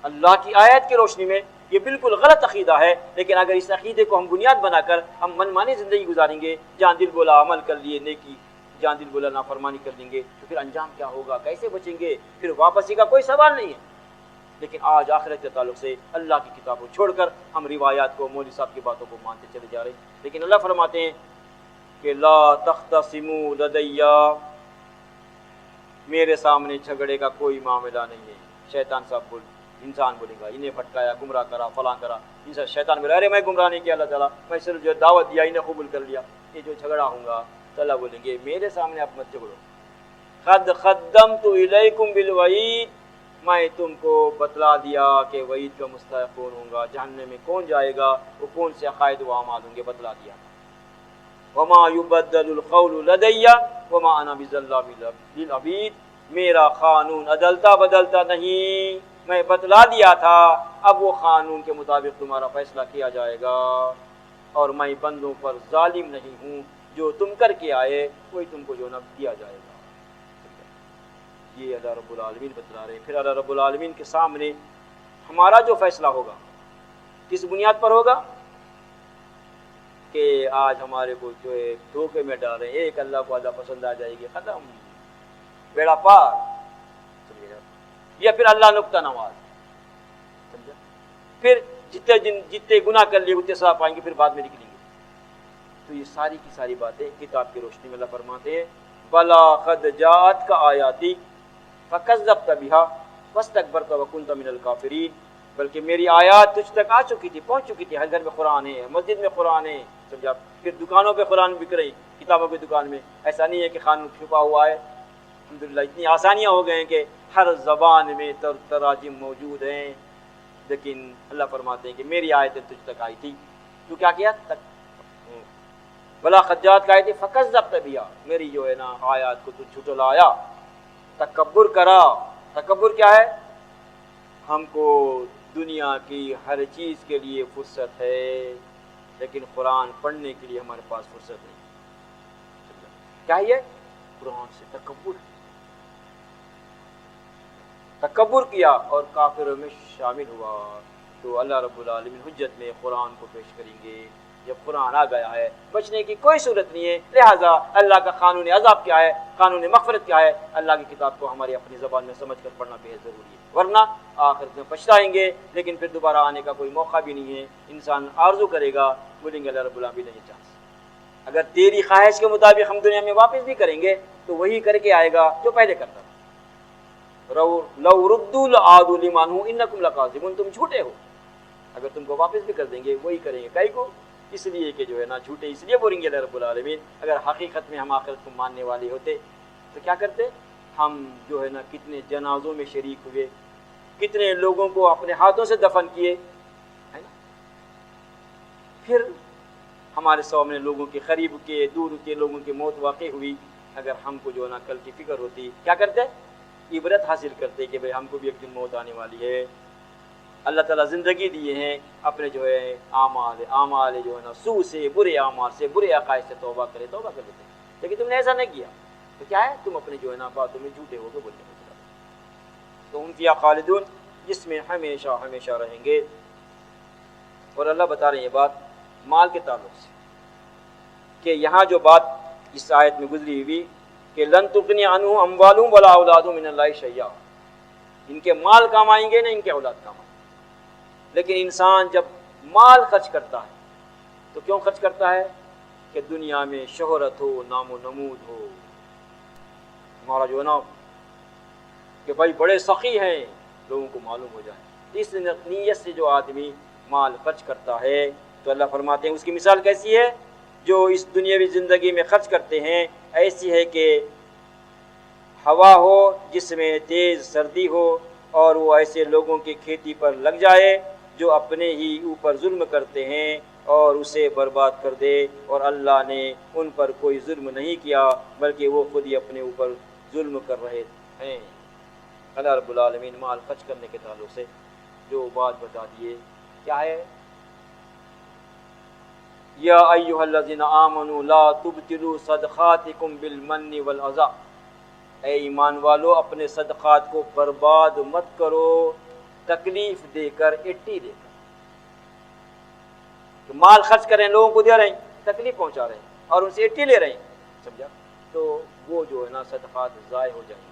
اللہ کی آیت کی روشنی میں یہ بالکل غلط عقیدہ ہے، لیکن اگر اس عقیدے کو ہم بنیاد بنا کر ہم منمانی زندگی گزاریں گے، جان دل بولا عمل کر لیے نیکی، جان دل بولا نافرمانی کر دیں گے، تو پھر انجام کیا ہوگا، کیسے بچیں گے، پھر واپسی کا کوئی سوال نہیں ہے، لیکن آج آخرت کے تعلق سے اللہ کی کتاب کو چھوڑ کر ہم روایات کو مولوی صاحب کی باتوں کو مانتے چلے جا رہے ہیں، لیکن اللہ فرماتے ہیں کہ لا تختصموا لدی، میرے سامنے جھگڑے کا کوئی معاملہ نہیں ہے، شیطان صاحب انسان بولے گا انہیں بھٹکایا گمراہ کرا فلاں کرا، انسان شیطان بولے ارے میں گمراہ نہیں کیا اللہ تعالیٰ، میں صرف جو دعوت دیا انہیں قبول کر لیا، یہ جو جھگڑا ہوں گا تو اللہ بولیں گے میرے سامنے آپ مت جھگڑو، قد قدمت الیکم بالوعید، میں تم کو بتلا دیا کہ وعید کا مستحق کون ہوں گا، جہنم میں کون جائے گا، وہ کون سے عقائد و اعمال ہوں گے، بتلا دیا، وما یبدل القول لدی وما انا بظلام للعبید، میرا قانون عدلتا بدلتا نہیں، میں بتلا دیا تھا، اب وہ قانون کے مطابق تمہارا فیصلہ کیا جائے گا، اور میں بندوں پر ظالم نہیں ہوں، جو تم کر کے آئے وہی تم کو جو نہ دیا جائے گا، یہ اللہ رب العالمین بتلا رہے ہیں۔ پھر اللہ رب العالمین کے سامنے ہمارا جو فیصلہ ہوگا کس بنیاد پر ہوگا کہ آج ہمارے کو جو ہے دھوکے میں ڈال رہے ہیں، ایک اللہ کو اللہ پسند آ جائے گی، ختم، بیڑا پار، یا پھر اللہ نقطہ نواز، سمجھا، پھر جتنے گناہ کر لیے اتنے سزا پائیں گے، پھر بعد میں نکلیں گے، تو یہ ساری کی ساری باتیں کتاب کی روشنی میں اللہ فرماتے ہیں بلا قد جاءتک آیاتی فکذبت بها واستکبرت وکنت من الکافرین، بلکہ میری آیات تجھ تک آ چکی تھی، پہنچ چکی تھی، ہر گھر میں قرآن ہے، مسجد میں قرآن ہے، سمجھا، پھر دکانوں پہ قرآن بک رہی، کتابوں کی دکان میں، ایسا نہیں ہے کہ قانون چھپا ہوا ہے، الحمدللہ اتنی آسانیاں ہو گئے ہیں کہ ہر زبان میں تراجم موجود ہیں، لیکن اللہ فرماتے ہیں کہ میری آیتیں تجھ تک آئی تھی، تو کیا کیا تک بلا خجات کا آئی تھی فکذبت بها، میری جو ہے نا آیات کو تو جھٹلایا، تکبر کرا، تکبر کیا ہے، ہم کو دنیا کی ہر چیز کے لیے فرصت ہے لیکن قرآن پڑھنے کے لیے ہمارے پاس فرصت نہیں، کیا یہ قرآن سے تکبر، تکبر کیا اور کافروں میں شامل ہوا، تو اللہ رب العالمین حجت میں قرآن کو پیش کریں گے۔ جب قرآن آ گیا ہے بچنے کی کوئی صورت نہیں ہے، لہٰذا اللہ کا قانون عذاب کیا ہے، قانون مغفرت کیا ہے، اللہ کی کتاب کو ہماری اپنی زبان میں سمجھ کر پڑھنا بہت ضروری ہے، ورنہ آخرت میں پچھتائیں گے، لیکن پھر دوبارہ آنے کا کوئی موقع بھی نہیں ہے۔ انسان آرزو کرے گا، بولیں گے اللہ رب العالمین نہیں چاہتا، اگر تیری خواہش کے مطابق ہم دنیا میں واپس بھی کریں گے تو وہی کر کے آئے گا جو پہلے کرتا تھا۔ لو ردوا لعادوا لما نہوا انکم لکاذبون، تم جھوٹے ہو، اگر تم کو واپس بھی کر دیں گے وہی کریں گے، کئی کو اس لیے کہ جو ہے نا جھوٹے اس لیے بولیں گے اللہ رب العالمین۔ اگر حقیقت میں ہم آخرت کو ماننے والے ہوتے تو کیا کرتے؟ ہم جو ہے نا کتنے جنازوں میں شریک ہوئے، کتنے لوگوں کو اپنے ہاتھوں سے دفن کیے، ہے نا؟ پھر ہمارے سامنے لوگوں کے قریب کے دور کے لوگوں کی موت واقع ہوئی، اگر ہم کو جو ہے نا کل کی فکر ہوتی کیا کرتے؟ عبرت حاصل کرتے کہ بھئی ہم کو بھی ایک دن موت آنے والی ہے۔ اللہ تعالیٰ زندگی دیے ہیں، اپنے جو ہے اعمال جو ہے نا سو سے، برے اعمال سے، برے عقائد سے توبہ کر لیتے، لیکن تم نے ایسا نہیں کیا تو کیا ہے؟ تم اپنے جو ہے نا باتوں میں جھوٹے ہو کے بولتے ہو۔ تو ہم فیہا خالدون، جس میں ہمیشہ ہمیشہ رہیں گے۔ اور اللہ بتا رہے ہیں یہ بات مال کے تعلق سے، کہ یہاں جو بات اس آیت میں گزری ہوئی کہ لن تغنی عنہم اموالہم ولا اولادہم من اللہ شیئا، ان کے مال کام آئیں گے نہ ان کے اولاد کام آئیں گے۔ لیکن انسان جب مال خرچ کرتا ہے تو کیوں خرچ کرتا ہے؟ کہ دنیا میں شہرت ہو، نام و نمود ہو، ہمارا جو ہے نا کہ بھائی بڑے سخی ہیں، لوگوں کو معلوم ہو جائے۔ اس نیت سے جو آدمی مال خرچ کرتا ہے تو اللہ فرماتے ہیں اس کی مثال کیسی ہے؟ جو اس دنیاوی زندگی میں خرچ کرتے ہیں ایسی ہے کہ ہوا ہو جس میں تیز سردی ہو، اور وہ ایسے لوگوں کی کھیتی پر لگ جائے جو اپنے ہی اوپر ظلم کرتے ہیں اور اسے برباد کر دے، اور اللہ نے ان پر کوئی ظلم نہیں کیا بلکہ وہ خود ہی اپنے اوپر ظلم کر رہے ہیں۔ اللہ رب العالمین مال خرچ کرنے کے تعلق سے جو بات بتا دیے کیا ہے؟ یا ایھا الذین آمنوا لا تبطلوا صدقاتکم بالمن والاذی، اے ایمان والو اپنے صدقات کو برباد مت کرو تکلیف دے کر، اٹی دے کر۔ تو مال خرچ کریں، لوگوں کو دے رہے ہیں، تکلیف پہنچا رہے ہیں اور ان سے اٹی لے رہے ہیں، سمجھا؟ تو وہ جو ہے نا صدقات ضائع ہو جائیں گے۔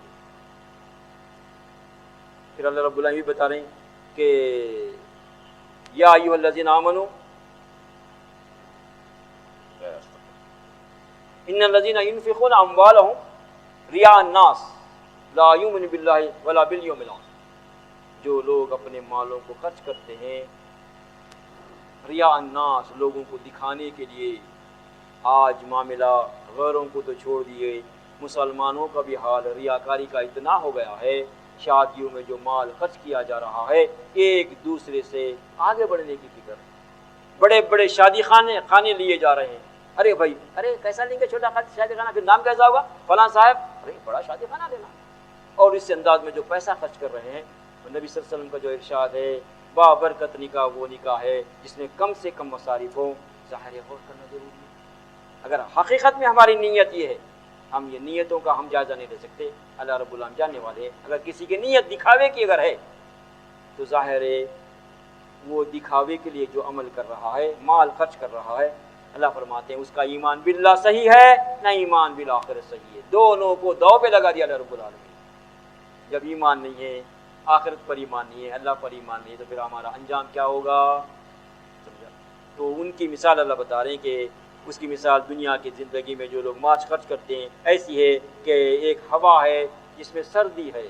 پھر اللہ رب العالمین بتا رہے ہیں کہ یا ایھا الذین آمنوا ان الذین ينفقون اموالهم رئاء الناس لا یؤمنون باللہ ولا بالیوم الآخر، جو لوگ اپنے مالوں کو خرچ کرتے ہیں ریا الناس، لوگوں کو دکھانے کے لیے۔ آج معاملہ غیروں کو تو چھوڑ دیے، مسلمانوں کا بھی حال ریاکاری کا اتنا ہو گیا ہے، شادیوں میں جو مال خرچ کیا جا رہا ہے ایک دوسرے سے آگے بڑھنے کی فکر ہے، بڑے بڑے شادی خانے لیے جا رہے ہیں۔ ارے بھائی، ارے کیسا لیں گے چھوٹا شادی خانہ، پھر نام کیسا ہوگا؟ فلاں صاحب، ارے بڑا شادی خانہ لینا۔ اور اس انداز میں جو پیسہ خرچ کر رہے ہیں، نبی صلی اللہ علیہ وسلم کا جو ارشاد ہے بابرکت نکاح وہ نکاح ہے جس میں کم سے کم مصارف ہو۔ ظاہر غور کرنا ضروری ہے۔ اگر حقیقت میں ہماری نیت یہ ہے، ہم یہ نیتوں کا ہم جائزہ نہیں لے سکتے، اللہ رب العالمین جاننے والے ہیں۔ اگر کسی کی نیت دکھاوے کی اگر ہے تو ظاہر ہے وہ دکھاوے کے لیے جو عمل کر رہا ہے، مال خرچ کر رہا ہے، اللہ فرماتے ہیں اس کا ایمان باللہ صحیح ہے نہ ایمان بالآخرت صحیح ہے، دونوں کو دو پہ لگا دیا اللہ رب العالمین۔ جب ایمان نہیں ہے، آخرت پر ایمان نہیں ہے، اللہ پر ایمان نہیں ہے، تو پھر ہمارا انجام کیا ہوگا؟ سمجھا؟ تو ان کی مثال اللہ بتا رہے ہیں کہ اس کی مثال دنیا کی زندگی میں جو لوگ مال خرچ کرتے ہیں ایسی ہے کہ ایک ہوا ہے جس میں سردی ہے،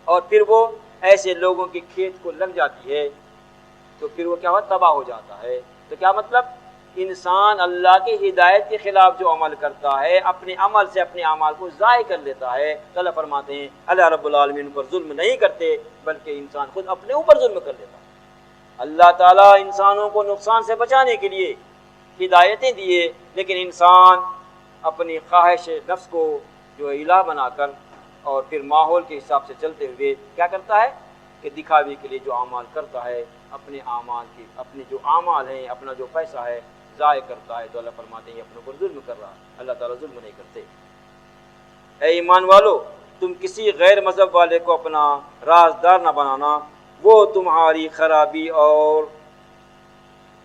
اور پھر وہ ایسے لوگوں کے کھیت کو لگ جاتی ہے تو پھر وہ کیا ہوا؟ تباہ ہو جاتا ہے۔ تو کیا مطلب؟ انسان اللہ کی ہدایت کے خلاف جو عمل کرتا ہے، اپنے عمل سے اپنے اعمال کو ضائع کر لیتا ہے۔ اللہ فرماتے ہیں اللہ رب العالمین پر ظلم نہیں کرتے بلکہ انسان خود اپنے اوپر ظلم کر لیتا ہے۔ اللہ تعالیٰ انسانوں کو نقصان سے بچانے کے لیے ہدایتیں دیے، لیکن انسان اپنی خواہش نفس کو جو الہ بنا کر اور پھر ماحول کے حساب سے چلتے ہوئے کیا کرتا ہے کہ دکھاوے کے لیے جو اعمال کرتا ہے، اپنے اعمال کی اپنے جو اعمال ہیں، اپنا جو پیسہ ہے ضائع کرتا ہے۔ تو اللہ فرماتے ہیں یہ اپنے اوپر ظلم کر رہا ہے، اللہ تعالیٰ ظلم نہیں کرتے۔ اے ایمان والو، تم کسی غیر مذہب والے کو اپنا رازدار نہ بنانا، وہ تمہاری خرابی اور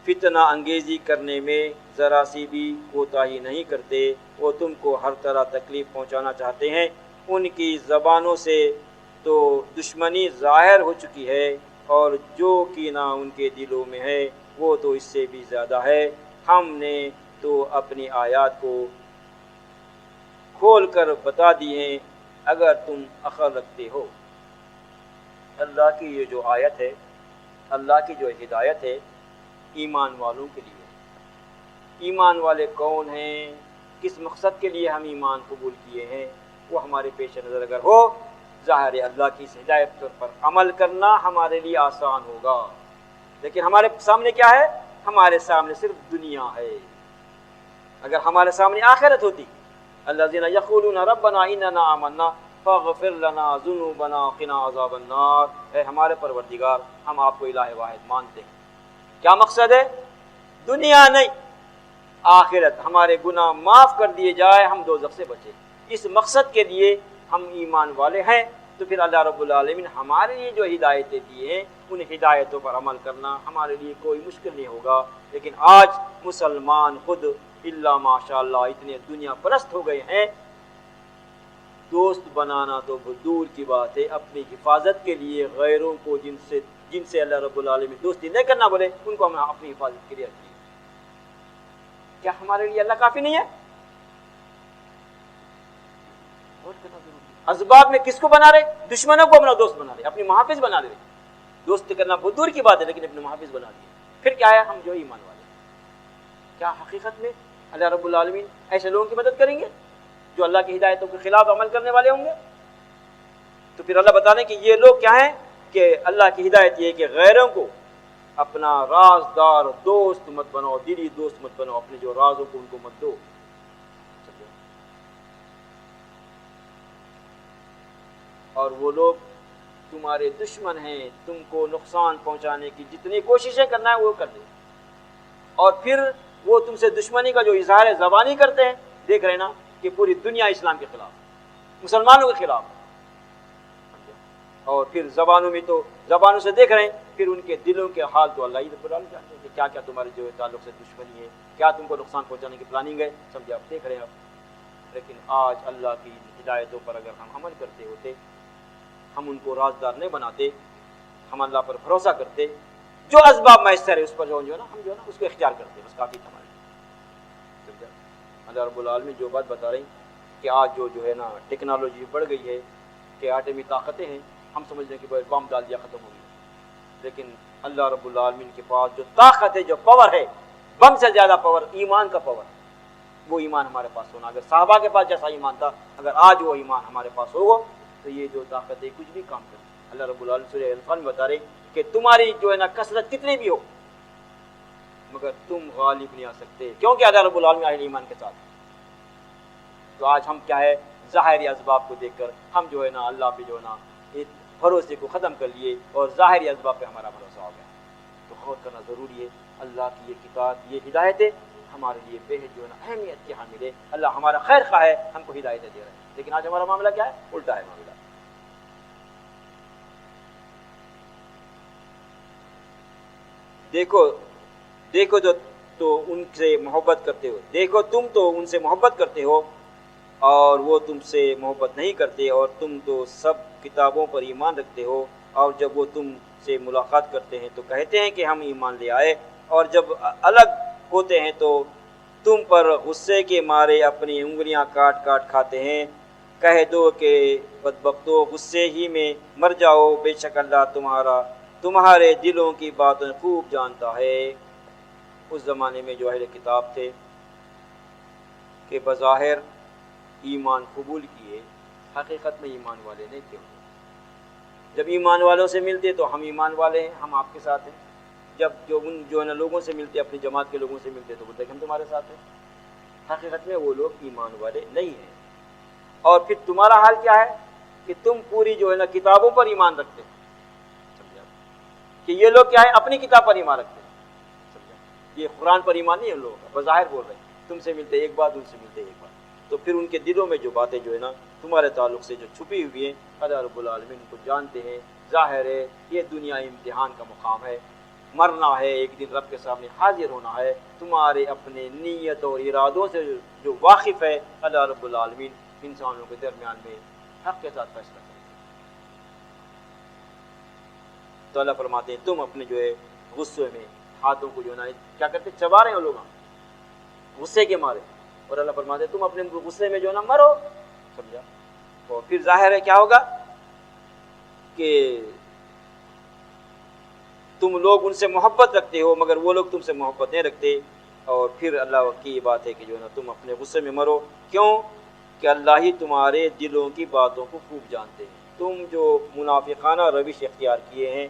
فتنہ انگیزی کرنے میں ذرا سی بھی کوتاہی نہیں کرتے، وہ تم کو ہر طرح تکلیف پہنچانا چاہتے ہیں۔ ان کی زبانوں سے تو دشمنی ظاہر ہو چکی ہے، اور جو کینہ ان کے دلوں میں ہے وہ تو اس سے بھی زیادہ ہے۔ ہم نے تو اپنی آیات کو کھول کر بتا دی ہیں اگر تم عقل رکھتے ہو۔ اللہ کی یہ جو آیت ہے، اللہ کی جو ہدایت ہے ایمان والوں کے لیے۔ ایمان والے کون ہیں؟ کس مقصد کے لیے ہم ایمان قبول کیے ہیں، وہ ہمارے پیش نظر اگر ہو، ظاہر ہے اللہ کی اس ہدایت پر عمل کرنا ہمارے لیے آسان ہوگا۔ لیکن ہمارے سامنے کیا ہے؟ ہمارے سامنے صرف دنیا ہے۔ اگر ہمارے سامنے آخرت ہوتی، الذین یقولون ربنا اننا آمنا فاغفر لنا ذنوبنا وقنا عذاب النار، اے ہمارے پروردگار ہم آپ کو الہ واحد مانتے ہیں۔ کیا مقصد ہے؟ دنیا نہیں، آخرت، ہمارے گناہ معاف کر دیے جائے، ہم دوزخ سے بچیں۔ اس مقصد کے لیے ہم ایمان والے ہیں، تو پھر اللہ رب العالمین ہمارے لیے جو ہدایتیں دی ہیں ان ہدایتوں پر عمل کرنا ہمارے لیے کوئی مشکل نہیں ہوگا۔ لیکن آج مسلمان خود الا ماشاء اللہ اتنے دنیا پرست ہو گئے ہیں، دوست بنانا تو دور کی بات ہے، اپنی حفاظت کے لیے غیروں کو جن سے اللہ رب العالمین دوستی نہیں کرنا بولے ان کو ہم اپنی حفاظت کے لیے رکھیں۔ کیا ہمارے لیے اللہ کافی نہیں ہے؟ اسباب میں کس کو بنا رہے؟ دشمنوں کو اپنا دوست بنا رہے، اپنی محافظ بنا رہے۔ دوست کرنا بہت دور کی بات ہے، لیکن اپنے محافظ بنا دیے۔ پھر کیا ہے؟ ہم جو ایمان والے، کیا حقیقت میں اللہ رب العالمین ایسے لوگوں کی مدد کریں گے جو اللہ کی ہدایتوں کے خلاف عمل کرنے والے ہوں گے؟ تو پھر اللہ بتا رہے کہ یہ لوگ کیا ہیں کہ اللہ کی ہدایت یہ ہے کہ غیروں کو اپنا رازدار دوست مت بناؤ، دلی دوست مت بناؤ، اپنے جو رازوں کو ان کو مت دو۔ اور وہ لوگ تمہارے دشمن ہیں، تم کو نقصان پہنچانے کی جتنی کوششیں کرنا ہے وہ کر دیں، اور پھر وہ تم سے دشمنی کا جو اظہار زبانی کرتے ہیں، دیکھ رہے نا کہ پوری دنیا اسلام کے خلاف، مسلمانوں کے خلاف، اور پھر زبانوں میں تو زبانوں سے دیکھ رہے ہیں، پھر ان کے دلوں کے حال تو اللہ ہی رب العالمین جانتے ہیں کہ کیا کیا تمہارے جو تعلق سے دشمنی ہے، کیا تم کو نقصان پہنچانے کی پلاننگ ہے، سمجھے آپ دیکھ رہے ہیں آپ۔ لیکن آج اللہ کی ہدایتوں پر اگر ہم عمل کرتے ہوتے، ہم ان کو رازدار نہیں بناتے، ہم اللہ پر بھروسہ کرتے، جو اسباب میسر ہے اس پر جو ہے نا ہم جو ہے نا اس کو اختیار کرتے، بس کافی ہمارے۔ سمجھا؟ اللہ رب العالمین جو بات بتا رہی کہ آج جو ہے نا ٹیکنالوجی بڑھ گئی ہے کہ آٹمی طاقتیں ہیں، ہم سمجھتے ہیں کہ بم ڈال دیا ختم ہو گئی، لیکن اللہ رب العالمین کے پاس جو طاقت ہے، جو پاور ہے، بم سے زیادہ پاور ایمان کا پاور، وہ ایمان ہمارے پاس ہونا۔ اگر صحابہ کے پاس جیسا ایمان تھا، اگر آج وہ ایمان ہمارے پاس ہوگا تو یہ جو طاقت ہے کچھ بھی کام کرے۔ اللہ رب العالمین سورہ انفال میں بتا رہے کہ تمہاری جو ہے نا کثرت کتنی بھی ہو مگر تم غالب نہیں آ سکتے، کیونکہ اللہ رب العالمین اہل ایمان کے ساتھ۔ تو آج ہم کیا ہے، ظاہری اسباب کو دیکھ کر ہم جو ہے نا اللہ پہ جو ہے نا بھروسے کو ختم کر لیے اور ظاہری اسباب پہ ہمارا بھروسہ ہو گیا۔ تو غور کرنا ضروری ہے، اللہ کی یہ کتاب، یہ ہدایتیں ہمارے لیے بے حد جو ہے نا اہمیت کے حامل ہے۔ اللہ ہمارا خیر خواہ ہے، ہم کو ہدایتیں دے رہا ہے، لیکن آج ہمارا معاملہ کیا ہے؟ الٹا ہے معاملہ۔ دیکھو جو تو ان سے محبت کرتے ہو، دیکھو تم تو ان سے محبت کرتے ہو اور وہ تم سے محبت نہیں کرتے، اور تم تو سب کتابوں پر ایمان رکھتے ہو، اور جب وہ تم سے ملاقات کرتے ہیں تو کہتے ہیں کہ ہم ایمان لے آئے، اور جب الگ ہوتے ہیں تو تم پر غصے کے مارے اپنی انگلیاں کاٹ کاٹ کھاتے ہیں۔ کہہ دو کہ بدبختو غصے ہی میں مر جاؤ، بے شک اللہ تمہارے دلوں کی باتیں خوب جانتا ہے۔ اس زمانے میں جو اہل کتاب تھے کہ بظاہر ایمان قبول کیے، حقیقت میں ایمان والے نہیں تھے۔ جب ایمان والوں سے ملتے تو ہم ایمان والے ہیں، ہم آپ کے ساتھ ہیں۔ جب جو ہے نا لوگوں سے ملتے، اپنی جماعت کے لوگوں سے ملتے تو بولتے کہ ہم تمہارے ساتھ ہیں۔ حقیقت میں وہ لوگ ایمان والے نہیں ہیں۔ اور پھر تمہارا حال کیا ہے کہ تم پوری جو ہے نا کتابوں پر ایمان رکھتے، سمجھا؟ کہ یہ لوگ کیا ہے، اپنی کتاب پر ایمان رکھتے، سمجھا؟ یہ قرآن پر ایمان نہیں ہے لوگوں کا، بظاہر بول رہے ہیں، تم سے ملتے ایک بات، ان سے ملتے ایک بات، تو پھر ان کے دلوں میں جو باتیں جو ہے نا تمہارے تعلق سے جو چھپی ہوئی ہیں اللہ رب العالمین کو جانتے ہیں۔ ظاہر ہے یہ دنیا امتحان کا مقام ہے، مرنا ہے، ایک دن رب کے سامنے حاضر ہونا ہے۔ تمہارے اپنے نیت اور ارادوں سے جو واقف ہے اللہ رب العالمین انسانوں کے درمیان میں حق کے ساتھ فیصلہ کریں۔ تو اللہ فرماتے ہیں تم اپنے جو ہے غصے میں ہاتھوں کو جو ہے نا کیا کرتے چبا رہے ہو لوگ غصے کے مارے، اور اللہ فرماتے ہیں تم اپنے غصے میں جو ہے نا مرو، سمجھا؟ اور پھر ظاہر ہے کیا ہوگا کہ تم لوگ ان سے محبت رکھتے ہو مگر وہ لوگ تم سے محبت نہیں رکھتے، اور پھر اللہ کی یہ بات ہے کہ جو ہے نا تم اپنے غصے میں مرو، کیوں کہ اللہ ہی تمہارے دلوں کی باتوں کو خوب جانتے ہیں۔ تم جو منافقانہ روش اختیار کیے ہیں